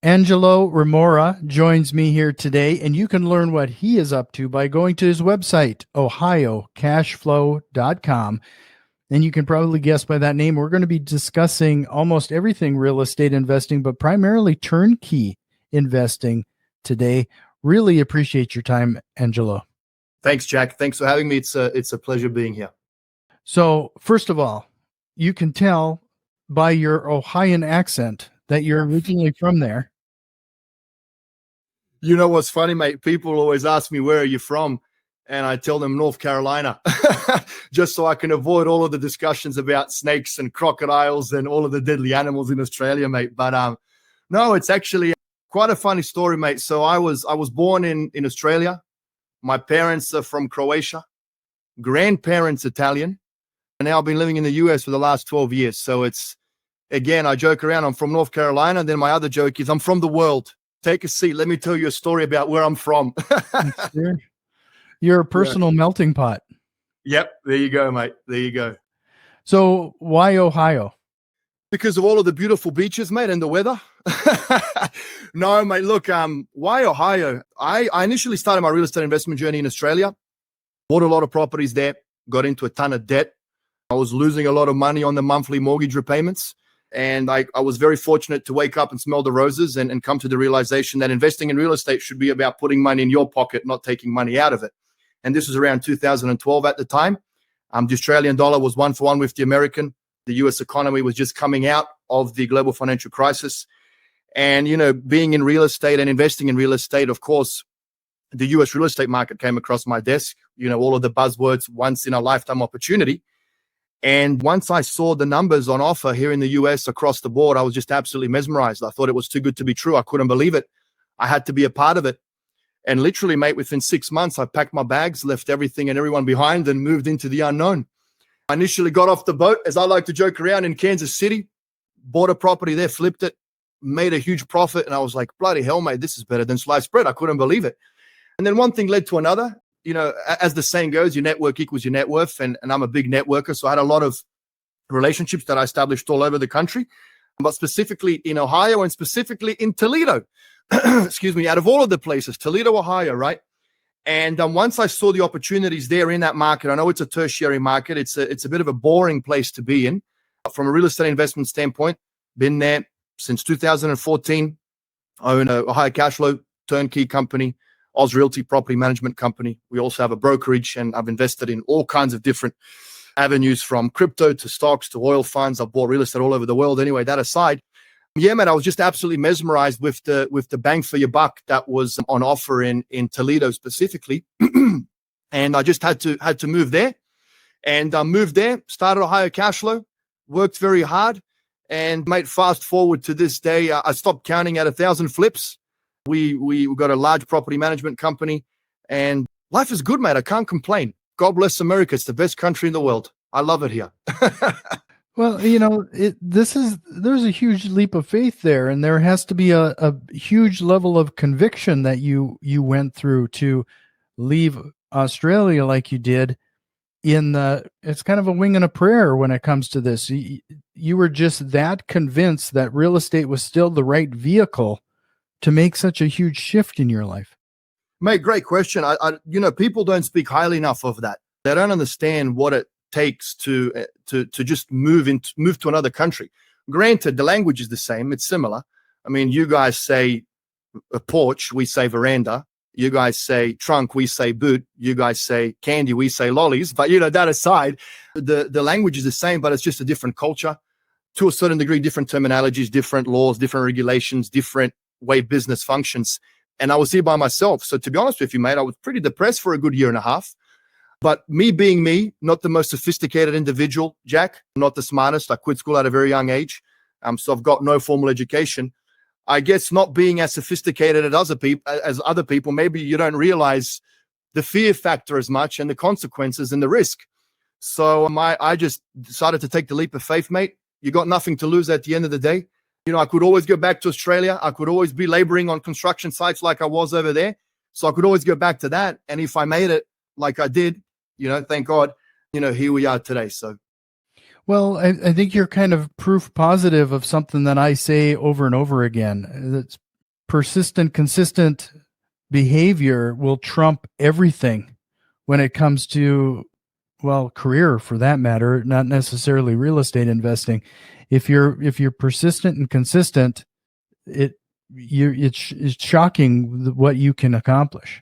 Engelo Rumora joins me here today, and you can learn what he is up to by going to his website, ohiocashflow.com. And you can probably guess by that name, we're going to be discussing almost everything real estate investing, but primarily turnkey investing today. Really appreciate your time, Engelo. Thanks, Jack. Thanks for having me. It's a pleasure being here. So, first of all, you can tell by your Ohioan accent that you're originally from there. You know what's funny, mate? People always ask me, where are you from? And I tell them North Carolina, just so I can avoid all of the discussions about snakes and crocodiles and all of the deadly animals in Australia, mate. But no, it's actually quite a funny story, mate. So I was born in Australia. My parents are from Croatia, grandparents Italian, and now I've been living in the US for the last 12 years. So it's, again, I joke around, I'm from North Carolina. And then my other joke is I'm from the world. Take a seat. Let me tell you a story about where I'm from. You're a personal melting pot. Yep. There you go, mate. There you go. So why Ohio? Because of all of the beautiful beaches, mate, and the weather. No, mate, look, why Ohio? I initially started my real estate investment journey in Australia, bought a lot of properties there, got into a ton of debt. I was losing a lot of money on the monthly mortgage repayments. And I was very fortunate to wake up and smell the roses and come to the realization that investing in real estate should be about putting money in your pocket, not taking money out of it. And this was around 2012 at the time. The Australian dollar was 1-for-1 with the American. The US economy was just coming out of the global financial crisis. And, you know, being in real estate and investing in real estate, of course, the US real estate market came across my desk, you know, all of the buzzwords, once in a lifetime opportunity. And once I saw the numbers on offer here in the US across the board, I was just absolutely mesmerized. I thought it was too good to be true. I couldn't believe it. I had to be a part of it. And literally, mate, within 6 months, I packed my bags, left everything and everyone behind and moved into the unknown. I initially got off the boat, as I like to joke around, in Kansas City, bought a property there, flipped it, made a huge profit. And I was like, bloody hell, mate, this is better than sliced bread. I couldn't believe it. And then one thing led to another. You know, as the saying goes, your network equals your net worth. And I'm a big networker. So I had a lot of relationships that I established all over the country, but specifically in Ohio and specifically in Toledo. Excuse me, out of all of the places, Toledo, Ohio, right? And once I saw the opportunities there in that market, I know it's a tertiary market. It's a bit of a boring place to be in. From a real estate investment standpoint, been there since 2014. I own a Ohio Cashflow turnkey company, Oz Realty property management company. We also have a brokerage, and I've invested in all kinds of different avenues, from crypto to stocks to oil funds. I've bought real estate all over the world. Anyway, that aside, yeah, man, I was just absolutely mesmerized with the bang for your buck that was on offer in Toledo specifically. And I just had to move there, and moved there, started Ohio Cashflow, worked very hard, and mate, fast forward to this day, I stopped counting at 1,000 flips. We got a large property management company, and life is good, mate. I can't complain. God bless America. It's the best country in the world. I love it here. Well, you know, there's a huge leap of faith there, and there has to be a huge level of conviction that you went through to leave Australia like you did. It's kind of a wing and a prayer when it comes to this. You were just that convinced that real estate was still the right vehicle to make such a huge shift in your life. Mate, great question. You know, people don't speak highly enough of that. They don't understand what it takes to just move to another country. Granted, the language is the same. It's similar. I mean, you guys say a porch, we say veranda. You guys say trunk, we say boot. You guys say candy, we say lollies. But, you know, that aside, the language is the same, but it's just a different culture. To a certain degree, different terminologies, different laws, different regulations, different way business functions. And I was here by myself. So to be honest with you, mate, I was pretty depressed for a good year and a half. But me being me, not the most sophisticated individual, Jack, not the smartest. I quit school at a very young age. So I've got no formal education. I guess not being as sophisticated as other people, maybe you don't realize the fear factor as much and the consequences and the risk. So I just decided to take the leap of faith, mate. You got nothing to lose at the end of the day. You know, I could always go back to Australia. I could always be laboring on construction sites like I was over there. So I could always go back to that. And if I made it like I did, you know, thank God, you know, here we are today. So, well, I think you're kind of proof positive of something that I say over and over again. That's persistent, consistent behavior will trump everything when it comes to, well, career for that matter, not necessarily real estate investing. If you're persistent and consistent, it's shocking what you can accomplish.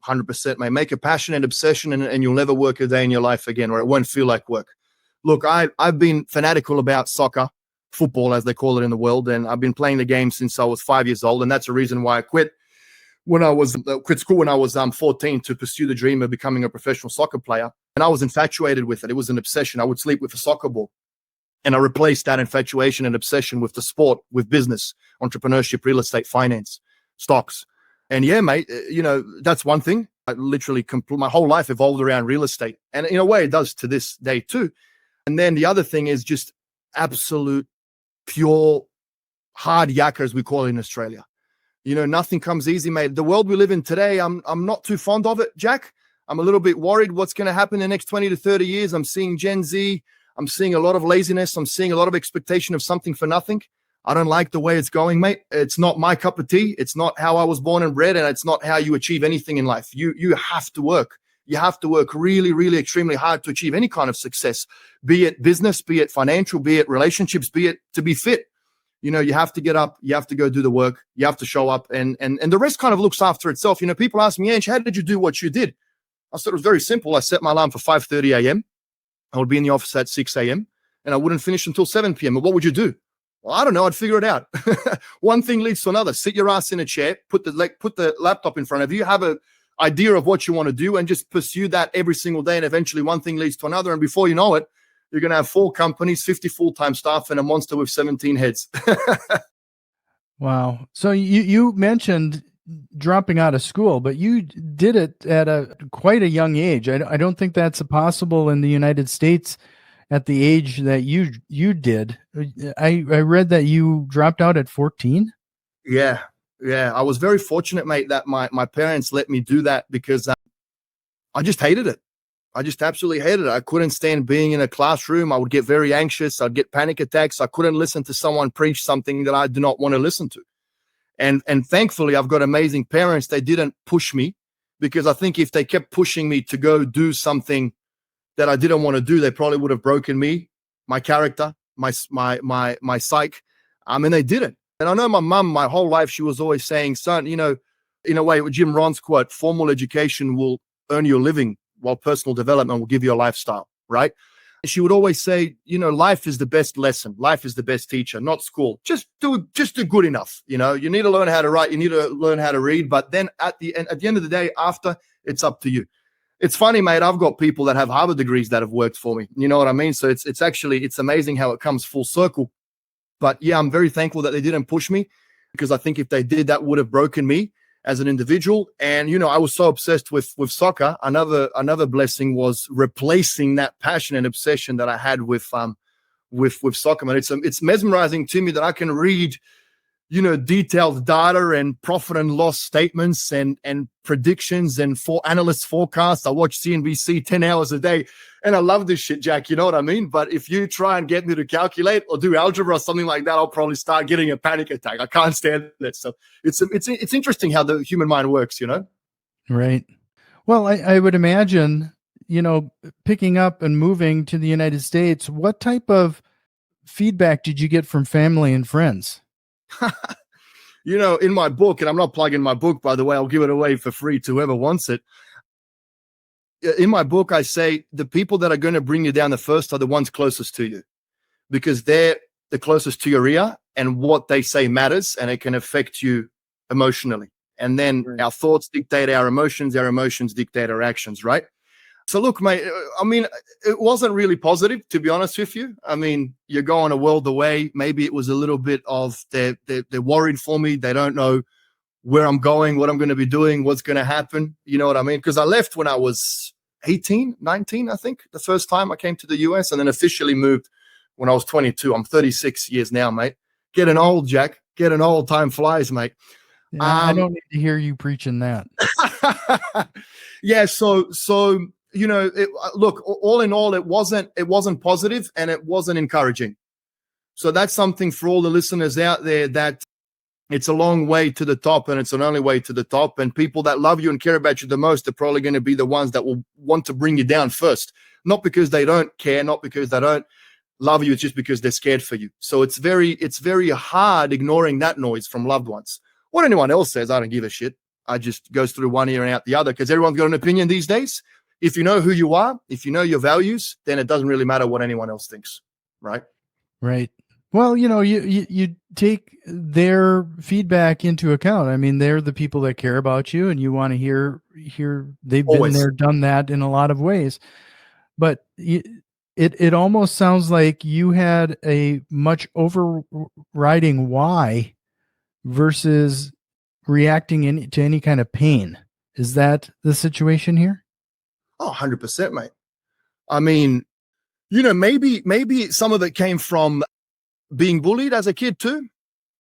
100%, mate. Make a passion and obsession, and you'll never work a day in your life again, or it won't feel like work. Look, I've been fanatical about soccer, football, as they call it in the world, and I've been playing the game since I was 5 years old, and that's the reason why I quit school when I was 14 to pursue the dream of becoming a professional soccer player. And I was infatuated with it. It was an obsession. I would sleep with a soccer ball. And I replaced that infatuation and obsession with the sport, with business, entrepreneurship, real estate, finance, stocks. And yeah, mate, that's one thing. I literally my whole life evolved around real estate. And in a way, it does to this day too. And then the other thing is just absolute, pure, hard yakka, as we call it in Australia. Nothing comes easy, mate. The world we live in today, I'm not too fond of it, Jack. I'm a little bit worried what's going to happen in the next 20 to 30 years. I'm seeing Gen Z. I'm seeing a lot of laziness. I'm seeing a lot of expectation of something for nothing. I don't like the way it's going, mate. It's not my cup of tea. It's not how I was born and bred, and it's not how you achieve anything in life. You have to work. You have to work really, really extremely hard to achieve any kind of success, be it business, be it financial, be it relationships, be it to be fit. You have to get up, you have to go do the work, you have to show up, and the rest kind of looks after itself. People ask me, Ange, how did you do what you did? I said, it was very simple. I set my alarm for 5:30 a.m. I would be in the office at 6 a.m. and I wouldn't finish until 7 p.m. But what would you do? Well, I don't know. I'd figure it out. One thing leads to another. Sit your ass in a chair, put the laptop in front of you, have an idea of what you want to do, and just pursue that every single day. And eventually one thing leads to another. And before you know it, you're going to have 4 companies, 50 full-time staff, and a monster with 17 heads. Wow. So you mentioned dropping out of school, but you did it at quite a young age. I don't think that's possible in the United States at the age that you did. I read that you dropped out at 14. Yeah. I was very fortunate, mate, that my parents let me do that because I just hated it. I just absolutely hated it. I couldn't stand being in a classroom. I would get very anxious. I'd get panic attacks. I couldn't listen to someone preach something that I do not want to listen to. And thankfully, I've got amazing parents. They didn't push me, because I think if they kept pushing me to go do something that I didn't want to do, they probably would have broken me, my character, my psyche. And they didn't. And I know my mum, my whole life, she was always saying, son, in a way, with Jim Rohn's quote, formal education will earn you a living, while personal development will give you a lifestyle, right? She would always say, life is the best lesson. Life is the best teacher, not school. Just do good enough. You need to learn how to write. You need to learn how to read. But then at the end of the day, after, it's up to you. It's funny, mate. I've got people that have Harvard degrees that have worked for me. You know what I mean? So it's amazing how it comes full circle. But yeah, I'm very thankful that they didn't push me, because I think if they did, that would have broken me as an individual. And I was so obsessed with soccer. Another blessing was replacing that passion and obsession that I had with soccer. Man, it's mesmerizing to me that I can read detailed data and profit and loss statements and predictions and for analysts forecasts. I watch CNBC 10 hours a day, and I love this shit, Jack. You know what I mean? But if you try and get me to calculate or do algebra or something like that, I'll probably start getting a panic attack. I can't stand it. So it's interesting how the human mind works, Right. Well, I would imagine, picking up and moving to the United States, what type of feedback did you get from family and friends? In my book, and I'm not plugging my book, by the way, I'll give it away for free to whoever wants it. In my book, I say the people that are going to bring you down the first are the ones closest to you, because they're the closest to your ear, and what they say matters, and it can affect you emotionally. And then our thoughts dictate our emotions dictate our actions, right? So look, mate, it wasn't really positive, to be honest with you. You're going a world away. Maybe it was a little bit of they're worried for me. They don't know where I'm going, what I'm going to be doing, what's going to happen. You know what I mean? Because I left when I was 18, 19, I think, the first time I came to the US, and then officially moved when I was 22. I'm 36 years now, mate. Getting old, Jack. Getting old. Time flies, mate. Yeah, I don't need to hear you preaching that. Yeah. So look, all in all, it wasn't positive, and it wasn't encouraging. So that's something for all the listeners out there, that It's a long way to the top, and it's an only way to the top. And people that love you and care about you the most are probably going to be the ones that will want to bring you down first. Not because they don't care, not because they don't love you, it's just because they're scared for you. So it's very hard ignoring that noise from loved ones. What anyone else says, I don't give a shit. I just goes through one ear and out the other, because everyone's got an opinion these days. If you know who you are, if you know your values, then it doesn't really matter what anyone else thinks, right? Right. Well, you take their feedback into account. I mean, they're the people that care about you, and you want to hear they've Always. been there, done that in a lot of ways. But it almost sounds like you had a much overriding why versus reacting to any kind of pain. Is that the situation here? Oh, 100%, mate. I mean, maybe some of it came from being bullied as a kid too.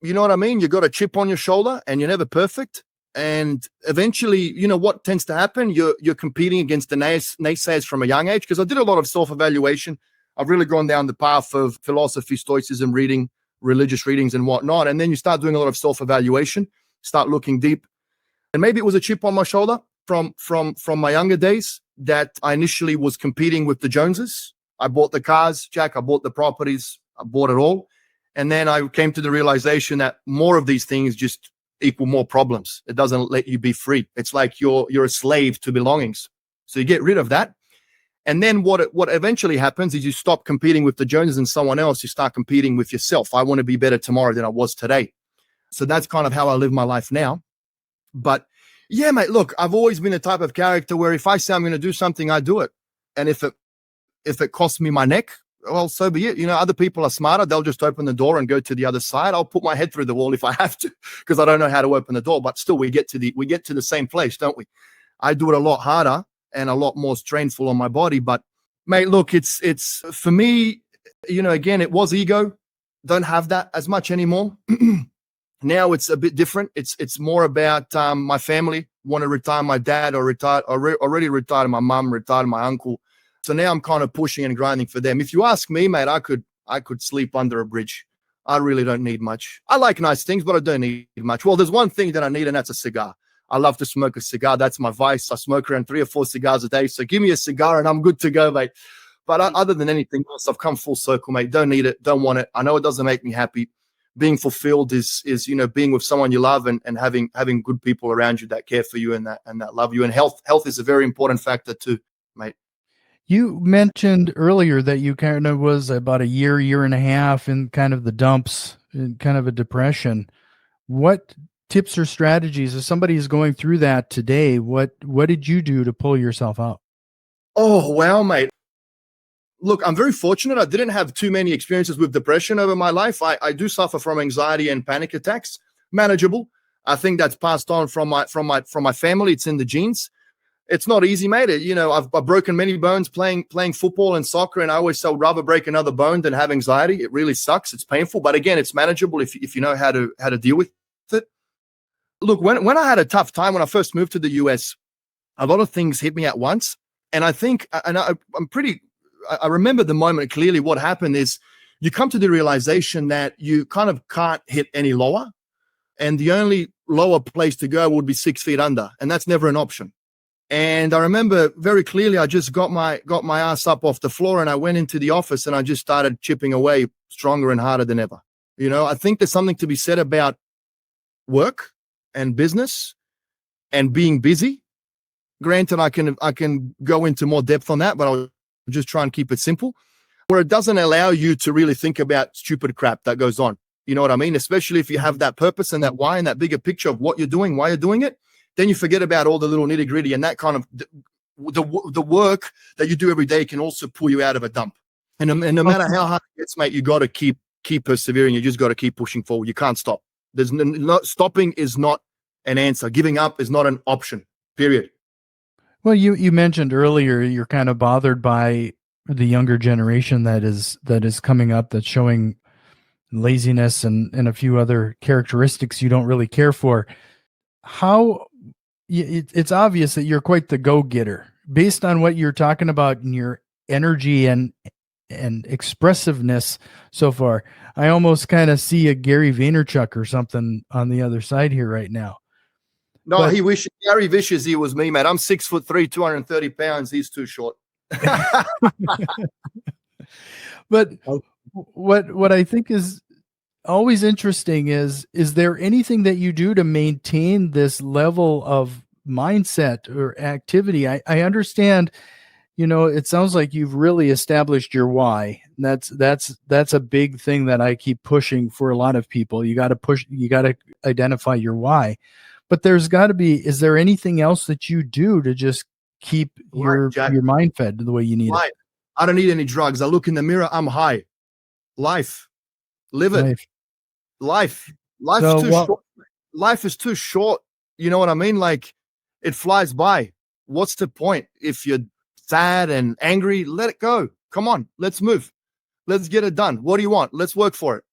You know what I mean? You got a chip on your shoulder and you're never perfect. And eventually, what tends to happen? You're competing against the naysayers from a young age. Because I did a lot of self-evaluation. I've really gone down the path of philosophy, stoicism, reading, religious readings and whatnot. And then you start doing a lot of self-evaluation, start looking deep. And maybe it was a chip on my shoulder from my younger days that I initially was competing with the Joneses. I bought the cars, Jack. I bought the properties. I bought it all. And then I came to the realization that more of these things just equal more problems. It doesn't let you be free. It's like you're a slave to belongings. So you get rid of that. And then what eventually happens is you stop competing with the Joneses and someone else. You start competing with yourself. I want to be better tomorrow than I was today. So that's kind of how I live my life now. But yeah, mate, look, I've always been the type of character where if I say I'm going to do something, I do it. And if it costs me my neck, well, so be it. Other people are smarter. They'll just open the door and go to the other side. I'll put my head through the wall if I have to, because I don't know how to open the door. But still, we get to the same place, don't we? I do it a lot harder and a lot more strainful on my body. But mate, look, it's for me. Again, it was ego. Don't have that as much anymore. Now it's a bit different. It's more about my family want to retire. My dad already retired. My mum retired. My uncle. So now I'm kind of pushing and grinding for them. If you ask me, mate, I could sleep under a bridge. I really don't need much. I like nice things, but I don't need much. Well, there's one thing that I need, and that's a cigar. I love to smoke a cigar. That's my vice. I smoke around 3 or 4 cigars a day. So give me a cigar and I'm good to go, mate. But other than anything else, I've come full circle, mate. Don't need it. Don't want it. I know it doesn't make me happy. Being fulfilled is being with someone you love and having good people around you that care for you and that love you. And health is a very important factor too, mate. You mentioned earlier that you kind of was about a year and a half in kind of the dumps, in kind of a depression. What tips or strategies, if somebody is going through that today, what did you do to pull yourself out? Oh, wow, mate. Look, I'm very fortunate. I didn't have too many experiences with depression over my life. I do suffer from anxiety and panic attacks. Manageable. I think that's passed on from my family. It's in the genes. It's not easy, mate. I've broken many bones playing football and soccer, and I always say I'd rather break another bone than have anxiety. It really sucks. It's painful, but again, it's manageable if you know how to deal with it. Look, when I had a tough time when I first moved to the US, a lot of things hit me at once, and I think, and I remember the moment clearly. What happened is you come to the realization that you kind of can't hit any lower, and the only lower place to go would be 6 feet under, and that's never an option. And I remember very clearly, I just got my ass up off the floor and I went into the office and I just started chipping away stronger and harder than ever. I think there's something to be said about work and business and being busy. Granted, I can go into more depth on that, but I'll just try and keep it simple, where it doesn't allow you to really think about stupid crap that goes on. You know what I mean? Especially if you have that purpose and that why and that bigger picture of what you're doing, why you're doing it. Then you forget about all the little nitty gritty, and that kind of the work that you do every day can also pull you out of a dump. And no matter how hard it gets, mate, you got to keep persevering. You just got to keep pushing forward. You can't stop. Stopping is not an answer. Giving up is not an option. Period. Well, you mentioned earlier you're kind of bothered by the younger generation that is coming up, that's showing laziness and a few other characteristics you don't really care for. It's obvious that you're quite the go-getter based on what you're talking about in your energy and and expressiveness so far. I almost kind of see a Gary Vaynerchuk or something on the other side here right now. No, But Gary wishes he was me, mate. I'm 6'3", 230 pounds. He's too short. but what I think is always interesting is there anything that you do to maintain this level of mindset or activity? I understand, it sounds like you've really established your why. That's a big thing that I keep pushing for a lot of people. You got to identify your why. But there's got to be, is there anything else that you do to just keep your mind fed the way you need it? I don't need any drugs. I look in the mirror, I'm high. Life. Live it. Life. Life's too short. Life is too short. You know what I mean? Like, it flies by. What's the point? If you're sad and angry, let it go. Come on, let's move. Let's get it done. What do you want? Let's work for it.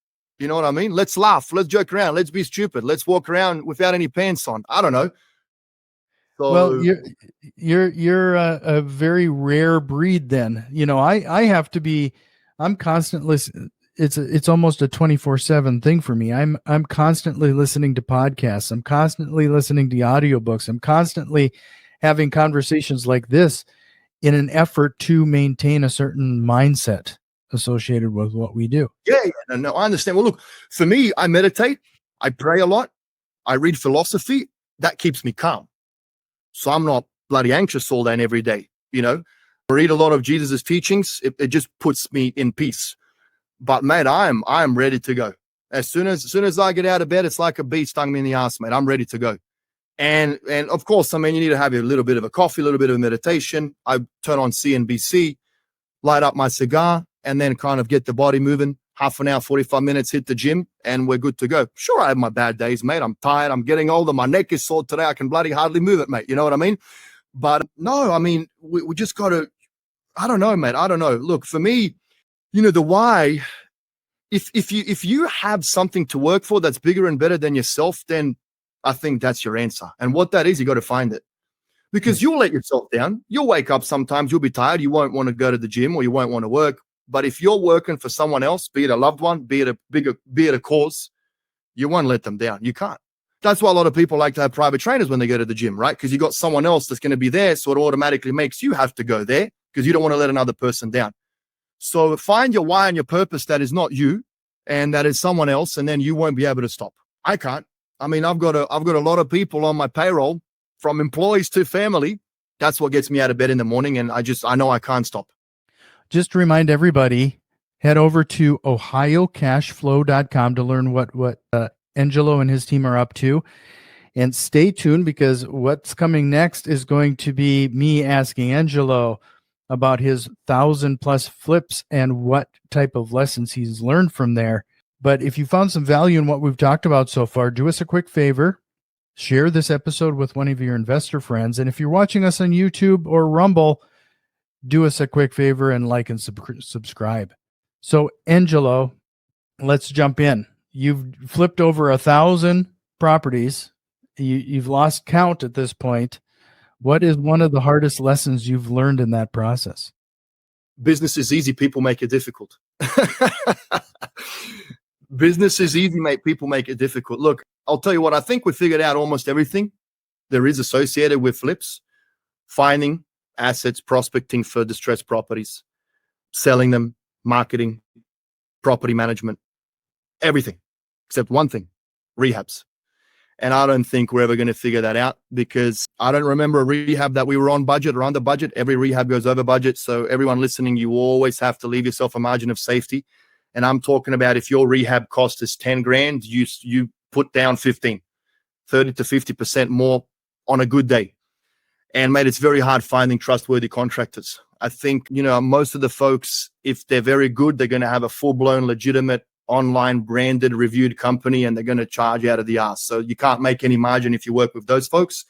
You know what I mean? Let's laugh. Let's joke around. Let's be stupid. Let's walk around without any pants on. I don't know. So, well, you're a very rare breed then. I have to be, I'm constantly, it's almost a 24/7 thing for me. I'm constantly listening to podcasts. I'm constantly listening to audiobooks. I'm constantly having conversations like this in an effort to maintain a certain mindset associated with what we do. Yeah, no, I understand. Well, look, for me, I meditate, I pray a lot, I read philosophy. That keeps me calm. So I'm not bloody anxious all day and every day. I read a lot of Jesus's teachings. It just puts me in peace. But mate, I'm ready to go. As soon as I get out of bed, it's like a bee stung me in the ass, mate. I'm ready to go. And of course, you need to have a little bit of a coffee, a little bit of meditation. I turn on CNBC, light up my cigar, and then kind of get the body moving. Half an hour, 45 minutes, hit the gym, and we're good to go. Sure, I have my bad days, mate. I'm tired. I'm getting older. My neck is sore today. I can bloody hardly move it, mate. You know what I mean? But no, we just got to, I don't know, mate. I don't know. Look, for me, the why, if you have something to work for that's bigger and better than yourself, then I think that's your answer. And what that is, you got to find it. Because you'll let yourself down. You'll wake up sometimes, you'll be tired. You won't want to go to the gym or you won't want to work. But if you're working for someone else, be it a loved one, be it a cause, you won't let them down. You can't. That's why a lot of people like to have private trainers when they go to the gym, right? Because you got someone else that's going to be there. So it automatically makes you have to go there because you don't want to let another person down. So find your why and your purpose that is not you and that is someone else, and then you won't be able to stop. I can't. I've got a lot of people on my payroll, from employees to family. That's what gets me out of bed in the morning, and I know I can't stop. Just to remind everybody, head over to ohiocashflow.com to learn what Engelo and his team are up to. And stay tuned, because what's coming next is going to be me asking Engelo about his 1,000+ flips and what type of lessons he's learned from there. But if you found some value in what we've talked about so far, do us a quick favor. Share this episode with one of your investor friends. And if you're watching us on YouTube or Rumble, do us a quick favor and like and subscribe. So, Engelo, let's jump in. You've flipped over 1,000 properties. You've lost count at this point. What is one of the hardest lessons you've learned in that process? Business is easy. People make it difficult. Business is easy, mate. People make it difficult. Look, I'll tell you what, I think we figured out almost everything there is associated with flips: finding assets, prospecting for distressed properties, selling them, marketing, property management, everything except one thing: rehabs. And I don't think we're ever going to figure that out, because I don't remember a rehab that we were on budget or under budget. Every rehab goes over budget. So everyone listening, you always have to leave yourself a margin of safety. And I'm talking about, if your rehab cost is 10 grand, you put down 15, 30 to 50% more on a good day. And mate, it's very hard finding trustworthy contractors. I think, most of the folks, if they're very good, they're going to have a full-blown, legitimate, online branded, reviewed company, and they're going to charge out of the ass. So you can't make any margin if you work with those folks.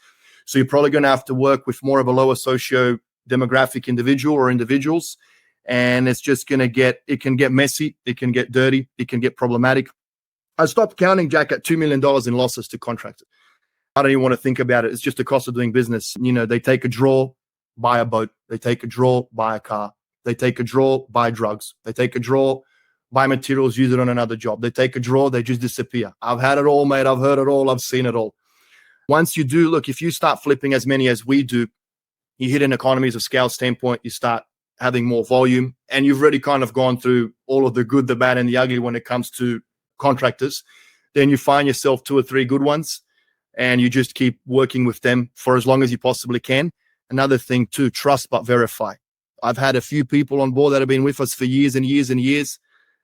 So you're probably going to have to work with more of a lower socio-demographic individual or individuals. And it's just going to it can get messy. It can get dirty. It can get problematic. I stopped counting, Jack, at $2 million in losses to contractors. I don't even want to think about it. It's just the cost of doing business. They take a draw, buy a boat. They take a draw, buy a car. They take a draw, buy drugs. They take a draw, buy materials, use it on another job. They take a draw, they just disappear. I've had it all, mate. I've heard it all. I've seen it all. Once you do, look, if you start flipping as many as we do, you hit an economies of scale standpoint, you start having more volume, and you've already kind of gone through all of the good, the bad, and the ugly when it comes to contractors. Then you find yourself 2 or 3 good ones, and you just keep working with them for as long as you possibly can. Another thing too, trust but verify. I've had a few people on board that have been with us for years and years and years,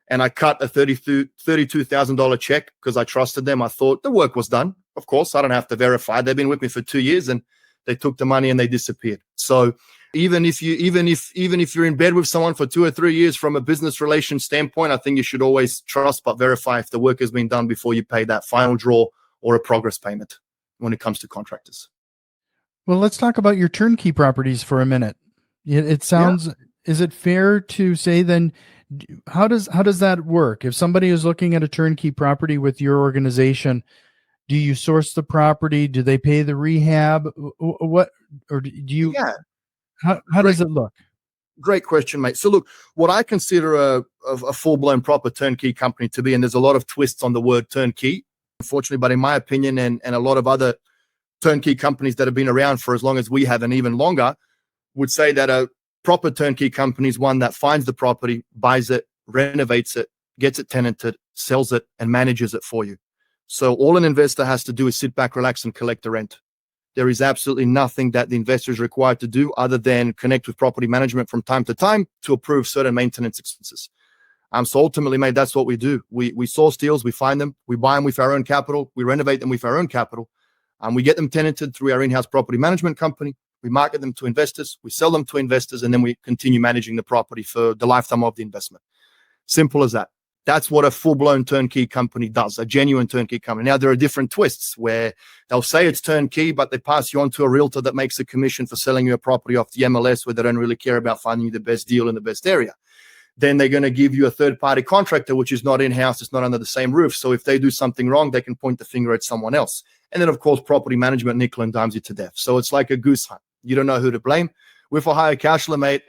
and I cut a $32,000 check because I trusted them. I thought the work was done. Of course, I don't have to verify. They've been with me for 2 years, and they took the money and they disappeared. So even if you're in bed with someone for 2 or 3 years from a business relation standpoint, I think you should always trust but verify if the work has been done before you pay that final draw or a progress payment when it comes to contractors. Well, let's talk about your turnkey properties for a minute. It sounds, is it fair to say then, how does that work? If somebody is looking at a turnkey property with your organization, do you source the property? Do they pay the rehab? What, or do you, how does it look? Great question, mate. So look, what I consider a full-blown proper turnkey company to be, and there's a lot of twists on the word turnkey, unfortunately, but in my opinion, and a lot of other turnkey companies that have been around for as long as we have and even longer, would say that a proper turnkey company is one that finds the property, buys it, renovates it, gets it tenanted, sells it, and manages it for you. So all an investor has to do is sit back, relax, and collect the rent. There is absolutely nothing that the investor is required to do other than connect with property management from time to time to approve certain maintenance expenses. So ultimately, mate, that's what we do. We source deals, we find them, we buy them with our own capital, we renovate them with our own capital, and we get them tenanted through our in-house property management company. We market them to investors, we sell them to investors, and then we continue managing the property for the lifetime of the investment. Simple as that. That's what a full-blown turnkey company does, a genuine turnkey company. Now, there are different twists where they'll say it's turnkey, but they pass you on to a realtor that makes a commission for selling you a property off the MLS where they don't really care about finding you the best deal in the best area. Then they're going to give you a third-party contractor, which is not in-house, it's not under the same roof. So if they do something wrong, they can point the finger at someone else. And then, of course, property management nickel and dimes you to death. So it's like a goose hunt. You don't know who to blame. With a higher cash flow, mate,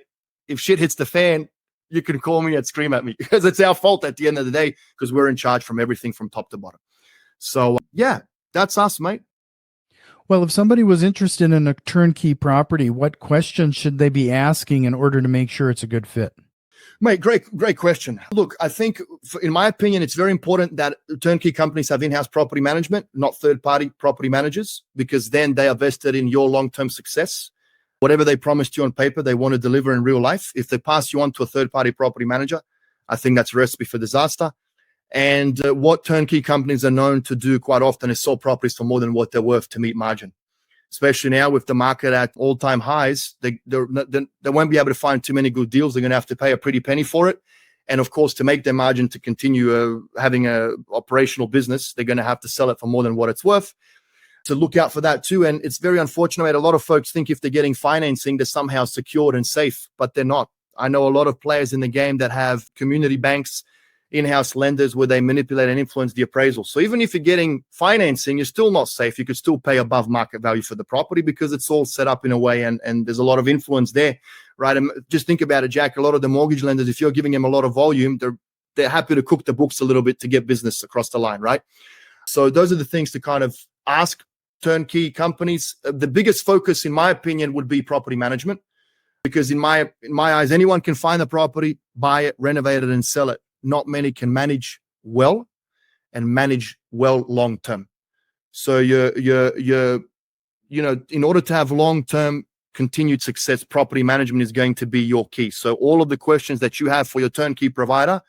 if shit hits the fan, you can call me and scream at me because it's our fault at the end of the day because we're in charge from everything from top to bottom. So, that's us, mate. Well, if somebody was interested in a turnkey property, what questions should they be asking in order to make sure it's a good fit? Mate, great question. Look, I think, in my opinion, it's very important that turnkey companies have in-house property management, not third-party property managers, because then they are vested in your long-term success. Whatever they promised you on paper, they want to deliver in real life. If they pass you on to a third-party property manager, I think that's a recipe for disaster. And what turnkey companies are known to do quite often is sell properties for more than what they're worth to meet margin. Especially now with the market at all-time highs, they won't be able to find too many good deals. They're going to have to pay a pretty penny for it. And of course, to make their margin to continue having a operational business, they're going to have to sell it for more than what it's worth. So look out for that too. And it's very unfortunate. A lot of folks think if they're getting financing, they're somehow secured and safe, but they're not. I know a lot of players in the game that have community banks, in-house lenders where they manipulate and influence the appraisal. So even if you're getting financing, you're still not safe. You could still pay above market value for the property because it's all set up in a way and there's a lot of influence there, right? And just think about it, Jack. A lot of the mortgage lenders, if you're giving them a lot of volume, they're happy to cook the books a little bit to get business across the line, right? So those are the things to kind of ask turnkey companies. The biggest focus, in my opinion, would be property management, because in my eyes, anyone can find the property, buy it, renovate it, and sell it. Not many can manage well and manage well long term. So in order to have long term continued success, property management is going to be your key. So all of the questions that you have for your turnkey provider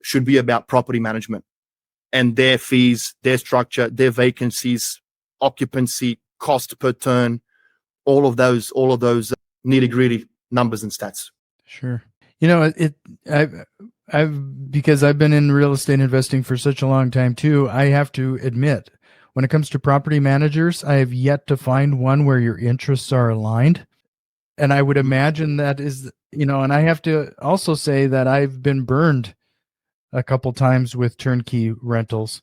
should be about property management and their fees, their structure, their vacancies, occupancy, cost per turn, all of those nitty-gritty numbers and stats. Sure. Because I've been in real estate investing for such a long time too, I have to admit, when it comes to property managers, I have yet to find one where your interests are aligned. And I would imagine that is, and I have to also say that I've been burned a couple times with turnkey rentals.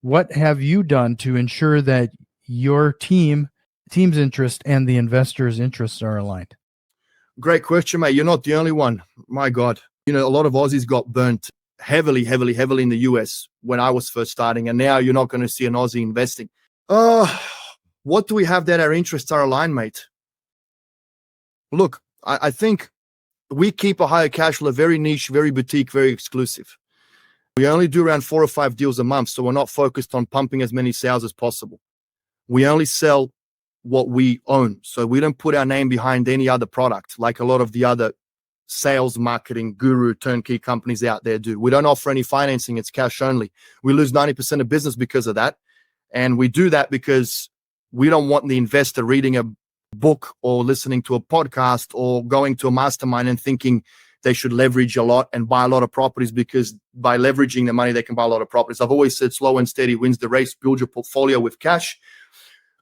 What have you done to ensure that your team's interest and the investor's interests are aligned? Great question, mate. You're not the only one. My God. A lot of Aussies got burnt heavily in the US when I was first starting. And now you're not going to see an Aussie investing. What do we have that our interests are aligned, mate? Look, I think we keep a higher cash flow, very niche, very boutique, very exclusive. We only do around 4 or 5 deals a month, so we're not focused on pumping as many sales as possible. We only sell what we own, so we don't put our name behind any other product like a lot of the other sales marketing guru turnkey companies out there do. We don't offer any financing, it's cash only. We lose 90% of business because of that, and we do that because we don't want the investor reading a book or listening to a podcast or going to a mastermind and thinking they should leverage a lot and buy a lot of properties, because by leveraging the money, they can buy a lot of properties. I've always said slow and steady wins the race. Build your portfolio with cash.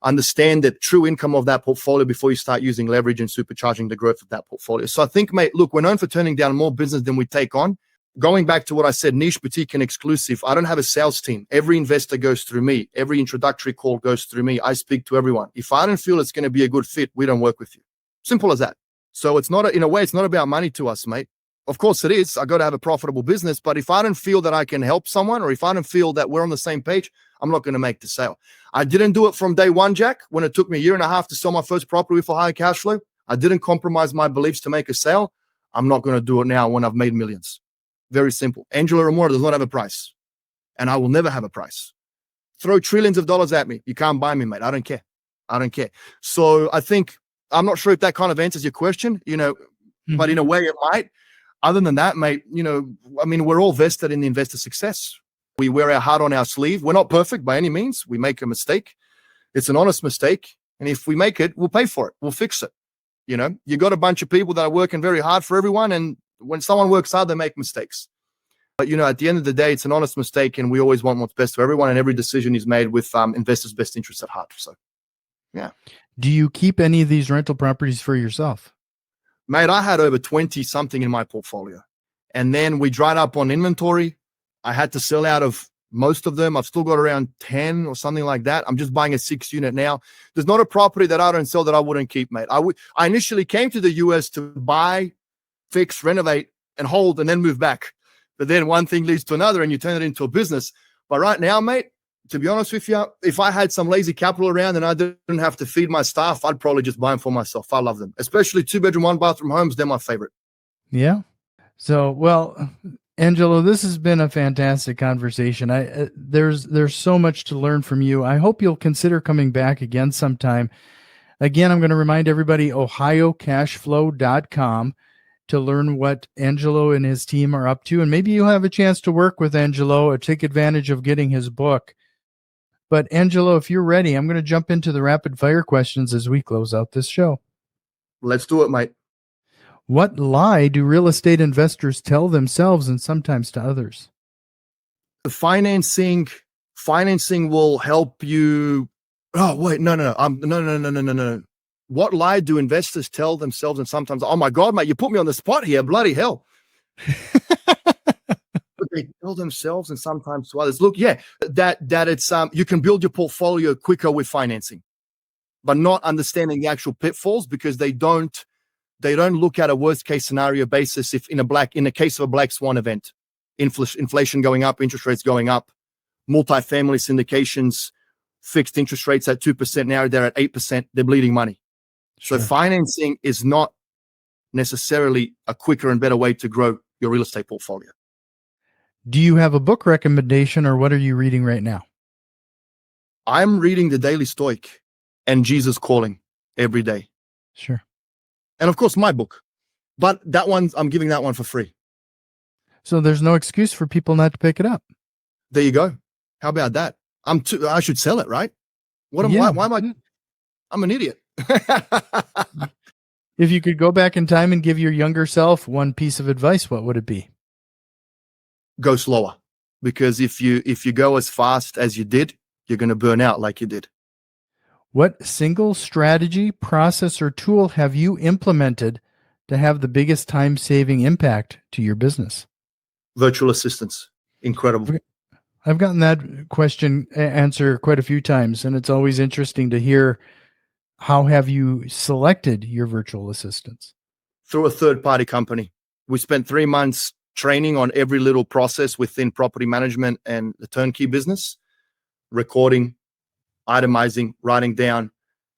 Understand the true income of that portfolio before you start using leverage and supercharging the growth of that portfolio. So I think, mate, look, we're known for turning down more business than we take on. Going back to what I said, niche, boutique, and exclusive, I don't have a sales team. Every investor goes through me. Every introductory call goes through me. I speak to everyone. If I don't feel it's going to be a good fit, we don't work with you. Simple as that. So it's not, in a way, it's not about money to us, mate. Of course it is. I got to have a profitable business. But if I don't feel that I can help someone, or if I don't feel that we're on the same page, I'm not going to make the sale. I didn't do it from day one, Jack, when it took me 1.5 years to sell my first property for higher cash flow. I didn't compromise my beliefs to make a sale. I'm not going to do it now when I've made millions. Very simple. Engelo Rumora does not have a price, and I will never have a price. Throw trillions of dollars at me. You can't buy me, mate. I don't care. I don't care. So I think, I'm not sure if that kind of answers your question, but in a way it might. Other than that, mate, we're all vested in the investor success. We wear our heart on our sleeve. We're not perfect by any means. We make a mistake. It's an honest mistake. And if we make it, we'll pay for it. We'll fix it. You got a bunch of people that are working very hard for everyone. And when someone works hard, they make mistakes. But, at the end of the day, it's an honest mistake. And we always want what's best for everyone. And every decision is made with investors' best interests at heart. So, yeah. Do you keep any of these rental properties for yourself? Mate, I had over 20 something in my portfolio. And then we dried up on inventory. I had to sell out of most of them. I've still got around 10 or something like that. I'm just buying a 6 unit now. There's not a property that I don't sell that I wouldn't keep, mate. I initially came to the US to buy, fix, renovate, and hold, and then move back. But then one thing leads to another, and you turn it into a business. But right now, mate, to be honest with you, if I had some lazy capital around and I didn't have to feed my staff, I'd probably just buy them for myself. I love them, especially 2-bedroom, 1-bathroom homes. They're my favorite. Yeah. So, well, Engelo, this has been a fantastic conversation. There's so much to learn from you. I hope you'll consider coming back again sometime. Again, I'm going to remind everybody, ohiocashflow.com, to learn what Engelo and his team are up to. And maybe you'll have a chance to work with Engelo or take advantage of getting his book. But Engelo, if you're ready, I'm going to jump into the rapid fire questions as we close out this show. Let's do it, mate. What lie do real estate investors tell themselves and sometimes to others? The financing will help you. Oh, wait, no. What lie do investors tell themselves and sometimes? Oh my God, mate, you put me on the spot here. Bloody hell. But they tell themselves and sometimes to others. Look, yeah, that it's you can build your portfolio quicker with financing, but not understanding the actual pitfalls, because they don't look at a worst case scenario basis. If in the case of a black swan event, inflation going up, interest rates going up, multifamily syndications, fixed interest rates at 2%, now they're at 8%, they're bleeding money. Sure. So financing is not necessarily a quicker and better way to grow your real estate portfolio. Do you have a book recommendation, or what are you reading right now? I'm reading The Daily Stoic and Jesus Calling every day. Sure. And of course, my book. But that one, I'm giving that one for free. So there's no excuse for people not to pick it up. There you go. How about that? I should sell it, right? Why am I? I'm an idiot. If you could go back in time and give your younger self one piece of advice, what would it be? Go slower. Because if you go as fast as you did, you're going to burn out like you did. What single strategy, process, or tool have you implemented to have the biggest time-saving impact to your business? Virtual assistants. Incredible. Okay. I've gotten that question answer quite a few times, and it's always interesting to hear how have you selected your virtual assistants? through a third-party company. We spent 3 months training on every little process within property management and the turnkey business, recording, itemizing, writing down,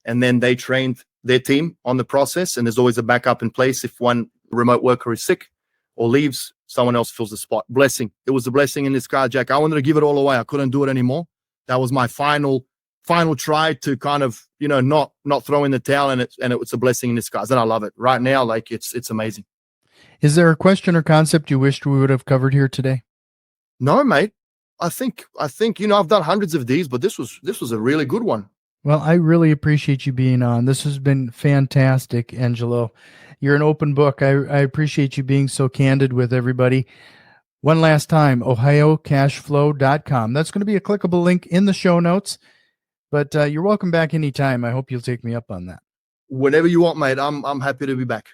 and then they trained their team on the process. And there's always a backup in place. If one remote worker is sick or leaves, someone else fills the spot. Blessing. It was a blessing in disguise, Jack. I wanted to give it all away. I couldn't do it anymore. That was my final try to kind of, not throw in the towel, and it was a blessing in disguise. And I love it right now. Like it's amazing. Is there a question or concept you wished we would have covered here today? No, mate. I think, I've done hundreds of these, but this was a really good one. Well, I really appreciate you being on. This has been fantastic, Engelo. You're an open book. I appreciate you being so candid with everybody. One last time, ohiocashflow.com. That's going to be a clickable link in the show notes, but you're welcome back anytime. I hope you'll take me up on that. Whenever you want, mate. I'm happy to be back.